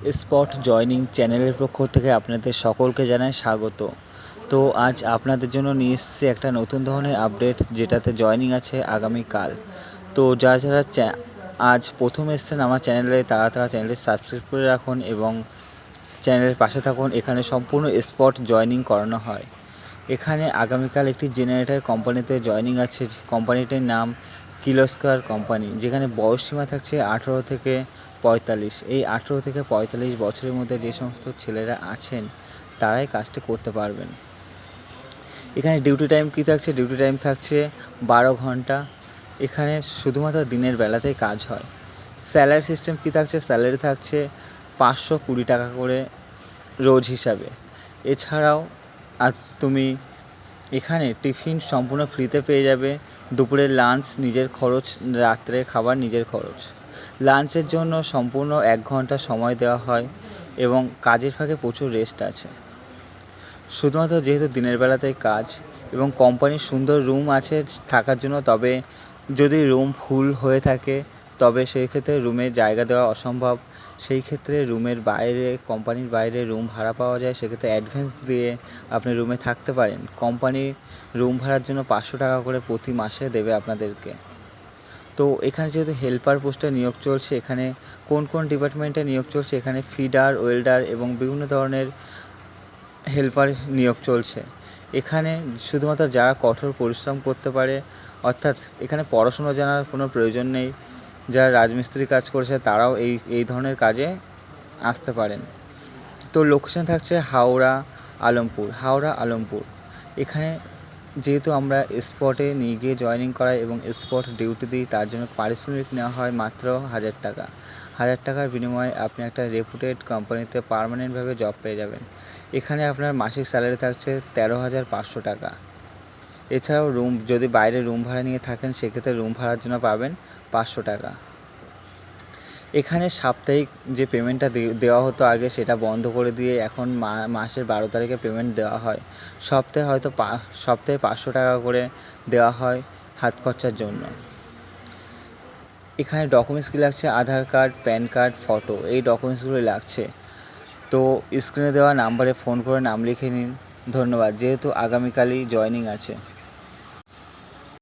Spot joining চ্যানেলের পক্ষ থেকে আপনাদের সকলকে জানাই স্বাগত। তো আজ আপনাদের জন্য নিয়ে এসেছি একটা নতুন ধরনের আপডেট, যেটাতে জয়নিং আছে আগামীকাল। তো যারা আজ প্রথম এসেছেন আমার চ্যানেলে, তারা চ্যানেলটি সাবস্ক্রাইব করে রাখুন এবং চ্যানেলের পাশে থাকুন। এখানে সম্পূর্ণ স্পট জয়নিং করানো হয়। এখানে আগামীকাল একটি জেনারেটর কোম্পানিতে জয়নিং আছে। কোম্পানিটির নাম কিলোস্কার কোম্পানি, যেখানে বয়সসীমা থাকছে 18 থেকে 45। এই 18 থেকে 45 বছরের মধ্যে যে সমস্ত ছেলেরা আছেন তারাই কাজটি করতে পারবেন। এখানে ডিউটি টাইম কী থাকছে? ডিউটি টাইম থাকছে 12 ঘন্টা। এখানে শুধুমাত্র দিনের বেলাতেই কাজ হয়। স্যালারি সিস্টেম কী থাকছে? স্যালারি থাকছে 520 টাকা করে রোজ হিসাবে। এছাড়াও তুমি এখানে টিফিন সম্পূর্ণ ফ্রিতে পেয়ে যাবে। দুপুরের লাঞ্চ নিজের খরচ, রাত্রে খাবার নিজের খরচ। লাঞ্চের জন্য সম্পূর্ণ 1 ঘন্টা সময় দেওয়া হয় এবং কাজের ফাঁকে প্রচুর রেস্ট আছে। শুধুমাত্র যেহেতু দিনের বেলাতেই কাজ এবং কোম্পানির সুন্দর রুম আছে থাকার জন্য, তবে যদি রুম ফুল হয়ে থাকে তবে সেই ক্ষেত্রে রুমে জায়গা দেওয়া অসম্ভব। সেই ক্ষেত্রে রুমের বাইরে, কোম্পানির বাইরে রুম ভাড়া পাওয়া যায়। সেক্ষেত্রে অ্যাডভান্স দিয়ে আপনি রুমে থাকতে পারেন। কোম্পানি রুম ভাড়ার জন্য 500 টাকা করে প্রতি মাসে দেবে আপনাদেরকে। তো এখানে যেহেতু হেল্পার পোস্টে নিয়োগ চলছে, এখানে কোন কোন ডিপার্টমেন্টে নিয়োগ চলছে? এখানে ফিডার, ওয়েল্ডার এবং বিভিন্ন ধরনের হেল্পার নিয়োগ চলছে। এখানে শুধুমাত্র যারা কঠোর পরিশ্রম করতে পারে, অর্থাৎ এখানে পড়াশুনো জানার কোনো প্রয়োজন নেই। যারা রাজমিস্ত্রি কাজ করেছে তারাও এই ধরনের কাজে আসতে পারেন। তো লোকেশন থাকছে হাওড়া আলমপুর। এখানে যেহেতু আমরা স্পটে নিয়ে গিয়ে জয়েনিং করাই এবং স্পট ডিউটি দিই, তার জন্য পারিশ্রমিক নেওয়া হয় মাত্র 1000 টাকা। 1000 টাকার বিনিময়ে আপনি একটা রেপুটেড কোম্পানিতে পার্মানেন্টভাবে জব পেয়ে যাবেন। এখানে আপনার মাসিক স্যালারি থাকছে 13,500 টাকা। এছাড়াও যদি বাইরে রুম ভাড়া নিয়ে থাকেন, সেক্ষেত্রে রুম ভাড়ার জন্য পাবেন 500 টাকা। এখানে সাপ্তাহিক যে পেমেন্টটা দেওয়া হতো আগে, সেটা বন্ধ করে দিয়ে এখন মাসের 12 তারিখে পেমেন্ট দেওয়া হয়। সপ্তাহে 500 টাকা করে দেওয়া হয় হাত খরচার জন্য। এখানে ডকুমেন্টস কী লাগছে? আধার কার্ড, প্যান কার্ড, ফটো, এই ডকুমেন্টসগুলো লাগছে। তো স্ক্রিনে দেওয়া নাম্বারে ফোন করে নাম লিখে নিন। ধন্যবাদ। যেহেতু আগামীকালই জয়েনিং আছে।